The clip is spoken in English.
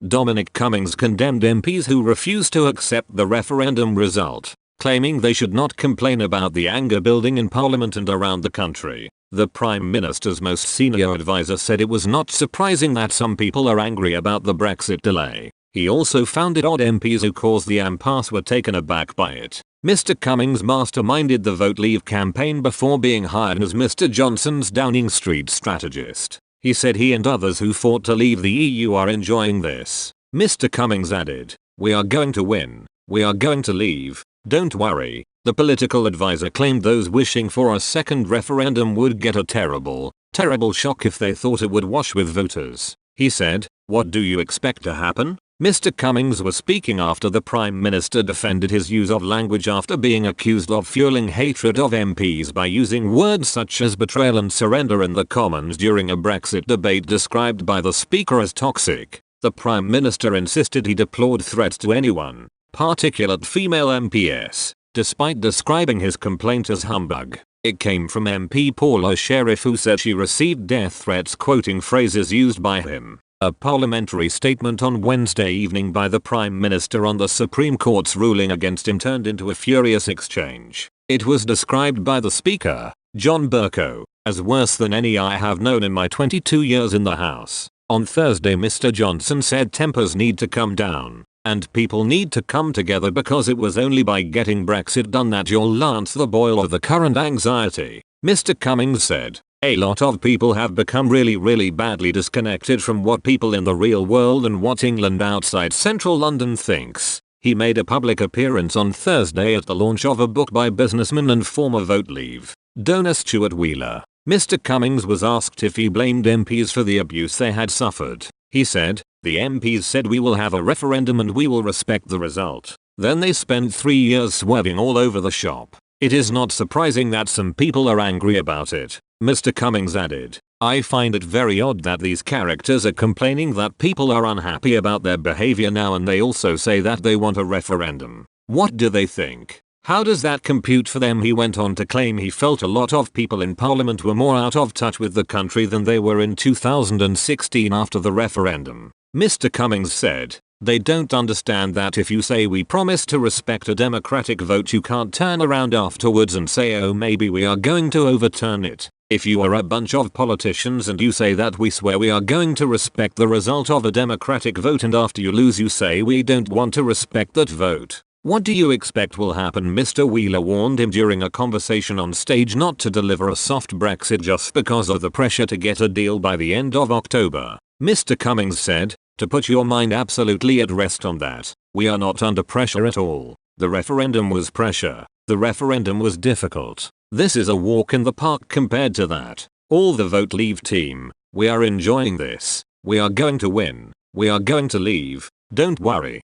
Dominic Cummings condemned MPs who refused to accept the referendum result, claiming they should not complain about the anger building in Parliament and around the country. The Prime Minister's most senior advisor said it was not surprising that some people are angry about the Brexit delay. He also found it odd MPs who caused the impasse were taken aback by it. Mr. Cummings masterminded the Vote Leave campaign before being hired as Mr. Johnson's Downing Street strategist. He said he and others who fought to leave the EU are enjoying this. Mr. Cummings added, "We are going to win. We are going to leave. Don't worry." The political advisor claimed those wishing for a second referendum would get a terrible shock if they thought it would wash with voters. He said, "What do you expect to happen?" Mr. Cummings was speaking after the Prime Minister defended his use of language after being accused of fueling hatred of MPs by using words such as betrayal and surrender in the Commons during a Brexit debate described by the Speaker as toxic. The Prime Minister insisted he deplored threats to anyone, particularly female MPs, despite describing his complaint as humbug. It came from MP Paula Sherriff, who said she received death threats quoting phrases used by him. A parliamentary statement on Wednesday evening by the Prime Minister on the Supreme Court's ruling against him turned into a furious exchange. It was described by the Speaker, John Bercow, as worse than any I have known in my 22 years in the House. On Thursday, Mr. Johnson said tempers need to come down, and people need to come together because it was only by getting Brexit done that you'll lance the boil of the current anxiety. Mr. Cummings said, "A lot of people have become really badly disconnected from what people in the real world and what England outside central London thinks." He made a public appearance on Thursday at the launch of a book by businessman and former Vote Leave donor Stuart Wheeler. Mr. Cummings was asked if he blamed MPs for the abuse they had suffered. He said, "The MPs said we will have a referendum and we will respect the result. Then they spent 3 years swerving all over the shop. It is not surprising that some people are angry about it." Mr. Cummings added, "I find it very odd that these characters are complaining that people are unhappy about their behavior now, and they also say that they want a referendum. What do they think? How does that compute for them?" He went on to claim he felt a lot of people in Parliament were more out of touch with the country than they were in 2016 after the referendum. Mr. Cummings said, "They don't understand that if you say we promise to respect a democratic vote, you can't turn around afterwards and say, oh, maybe we are going to overturn it. If you are a bunch of politicians and you say that we swear we are going to respect the result of a democratic vote, and after you lose you say we don't want to respect that vote, what do you expect will happen?" Mr. Wheeler warned him during a conversation on stage not to deliver a soft Brexit just because of the pressure to get a deal by the end of October. Mr. Cummings said, "To put your mind absolutely at rest on that, we are not under pressure at all. The referendum was pressure. The referendum was difficult. This is a walk in the park compared to that. All the Vote Leave team, we are enjoying this. We are going to win. We are going to leave. Don't worry."